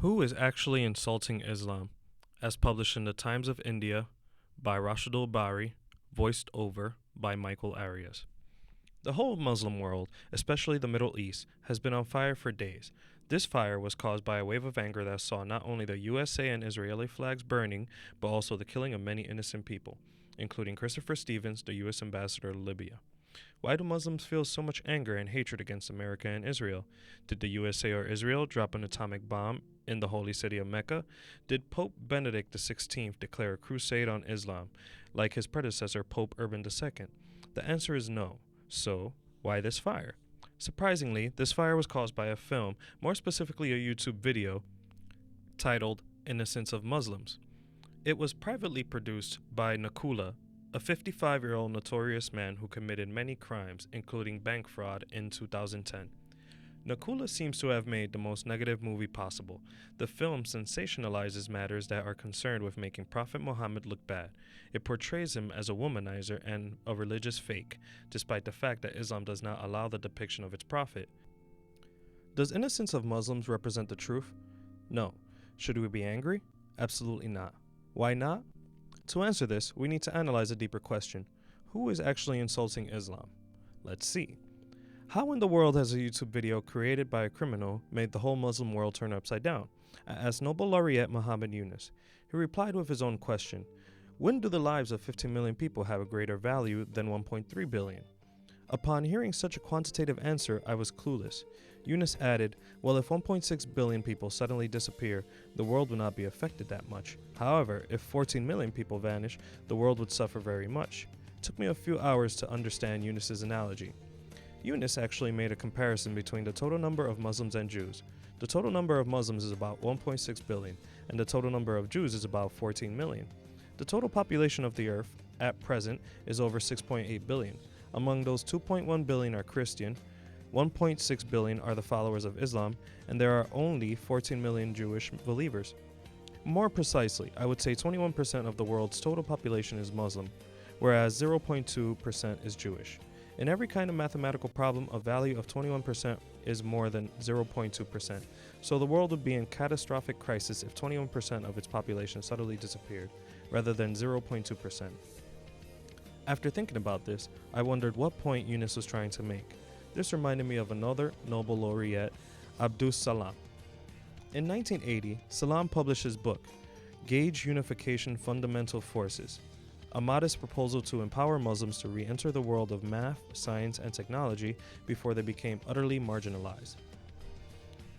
Who is actually insulting Islam? As published in the Times of India by Rashidul Bari, voiced over by Michael Arias. The whole Muslim world, especially the Middle East, has been on fire for days. This fire was caused by a wave of anger that saw not only the USA and Israeli flags burning, but also the killing of many innocent people, including Christopher Stevens, the U.S. ambassador to Libya. Why do Muslims feel so much anger and hatred against America and Israel? Did the USA or Israel drop an atomic bomb in the holy city of Mecca? Did Pope Benedict XVI declare a crusade on Islam, like his predecessor Pope Urban II? The answer is no. So, why this fire? Surprisingly, this fire was caused by a film, more specifically a YouTube video, titled Innocence of Muslims. It was privately produced by Nakula, a 55-year-old notorious man who committed many crimes, including bank fraud, in 2010. Nakula seems to have made the most negative movie possible. The film sensationalizes matters that are concerned with making Prophet Muhammad look bad. It portrays him as a womanizer and a religious fake, despite the fact that Islam does not allow the depiction of its prophet. Does innocence of Muslims represent the truth? No. Should we be angry? Absolutely not. Why not? To answer this, we need to analyze a deeper question. Who is actually insulting Islam? Let's see. How in the world has a YouTube video created by a criminal made the whole Muslim world turn upside down? I asked Nobel laureate Muhammad Yunus. He replied with his own question. When do the lives of 15 million people have a greater value than 1.3 billion? Upon hearing such a quantitative answer, I was clueless. Yunus added, well, if 1.6 billion people suddenly disappear, the world would not be affected that much. However, if 14 million people vanish, the world would suffer very much. It took me a few hours to understand Yunus's analogy. Yunus actually made a comparison between the total number of Muslims and Jews. The total number of Muslims is about 1.6 billion, and the total number of Jews is about 14 million. The total population of the earth, at present, is over 6.8 billion. Among those, 2.1 billion are Christian, 1.6 billion are the followers of Islam, and there are only 14 million Jewish believers. More precisely, I would say 21% of the world's total population is Muslim, whereas 0.2% is Jewish. In every kind of mathematical problem, a value of 21% is more than 0.2%, so the world would be in catastrophic crisis if 21% of its population suddenly disappeared, rather than 0.2%. After thinking about this, I wondered what point Yunus was trying to make. This reminded me of another Nobel laureate, Abdus Salam. In 1980, Salam published his book, Gauge Unification Fundamental Forces, a modest proposal to empower Muslims to re-enter the world of math, science, and technology before they became utterly marginalized.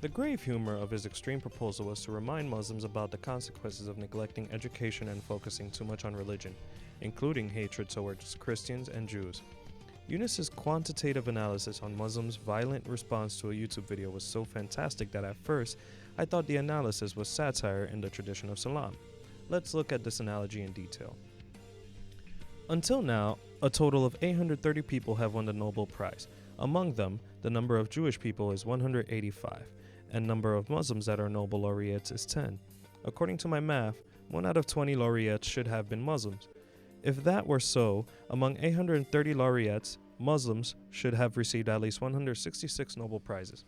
The grave humor of his extreme proposal was to remind Muslims about the consequences of neglecting education and focusing too much on religion, including hatred towards Christians and Jews. Yunus's quantitative analysis on Muslims' violent response to a YouTube video was so fantastic that at first, I thought the analysis was satire in the tradition of Salam. Let's look at this analogy in detail. Until now, a total of 830 people have won the Nobel Prize. Among them, the number of Jewish people is 185, and number of Muslims that are Nobel laureates is 10. According to my math, 1 out of 20 laureates should have been Muslims. If that were so, among 830 laureates, Muslims should have received at least 166 Nobel Prizes.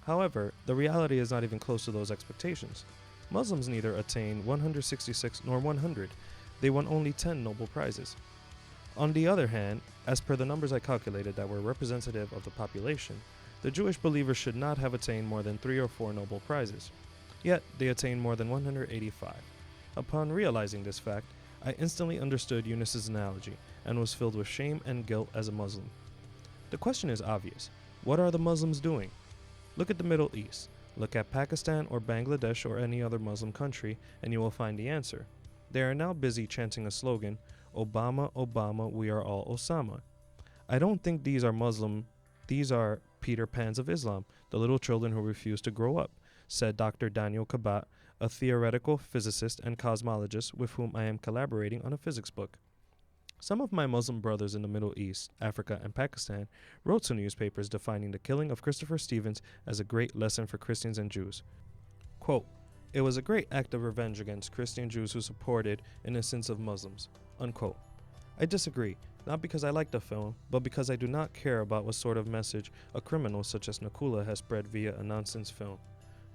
However, the reality is not even close to those expectations. Muslims neither attained 166 nor 100. They won only 10 Nobel Prizes. On the other hand, as per the numbers I calculated that were representative of the population, the Jewish believers should not have attained more than 3 or 4 Nobel Prizes. Yet, they attained more than 185. Upon realizing this fact, I instantly understood Yunus's analogy and was filled with shame and guilt as a Muslim. The question is obvious. What are the Muslims doing? Look at the Middle East. Look at Pakistan or Bangladesh or any other Muslim country, and you will find the answer. They are now busy chanting a slogan, Obama, Obama, we are all Osama. I don't think these are Muslim, these are Peter Pans of Islam, the little children who refuse to grow up, said Dr. Daniel Kabat, a theoretical physicist and cosmologist with whom I am collaborating on a physics book. Some of my Muslim brothers in the Middle East, Africa, and Pakistan wrote to newspapers defining the killing of Christopher Stevens as a great lesson for Christians and Jews. Quote, it was a great act of revenge against Christian Jews who supported innocence of Muslims. Unquote. I disagree, not because I like the film, but because I do not care about what sort of message a criminal such as Nakula has spread via a nonsense film.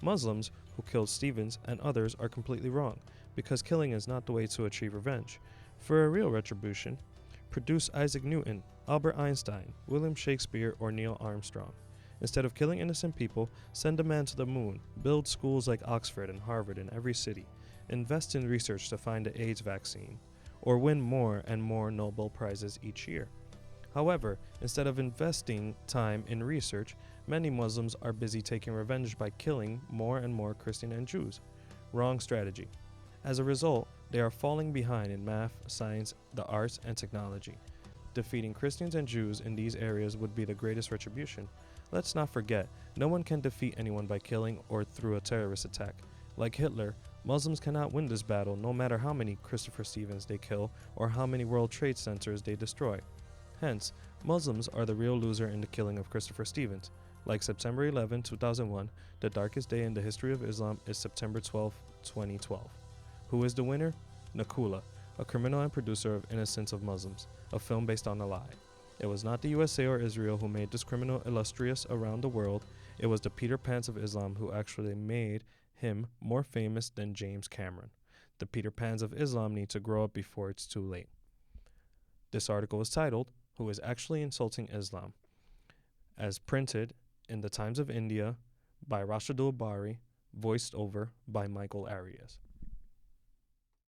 Muslims who killed Stevens and others are completely wrong, because killing is not the way to achieve revenge. For a real retribution, produce Isaac Newton, Albert Einstein, William Shakespeare, or Neil Armstrong. Instead of killing innocent people, send a man to the moon, build schools like Oxford and Harvard in every city, invest in research to find the AIDS vaccine, or win more and more Nobel Prizes each year. However, instead of investing time in research, many Muslims are busy taking revenge by killing more and more Christians and Jews. Wrong strategy. As a result, they are falling behind in math, science, the arts, and technology. Defeating Christians and Jews in these areas would be the greatest retribution. Let's not forget, no one can defeat anyone by killing or through a terrorist attack. Like Hitler, Muslims cannot win this battle no matter how many Christopher Stevens they kill or how many World Trade Centers they destroy. Hence, Muslims are the real loser in the killing of Christopher Stevens. Like September 11, 2001, the darkest day in the history of Islam is September 12, 2012. Who is the winner? Nakula, a criminal and producer of Innocence of Muslims, a film based on a lie. It was not the USA or Israel who made this criminal illustrious around the world. It was the Peter Pans of Islam who actually made him more famous than James Cameron. The Peter Pans of Islam need to grow up before it's too late. This article is titled, Who is Actually Insulting Islam?, as printed in the Times of India by Rashidul Bari, voiced over by Michael Arias.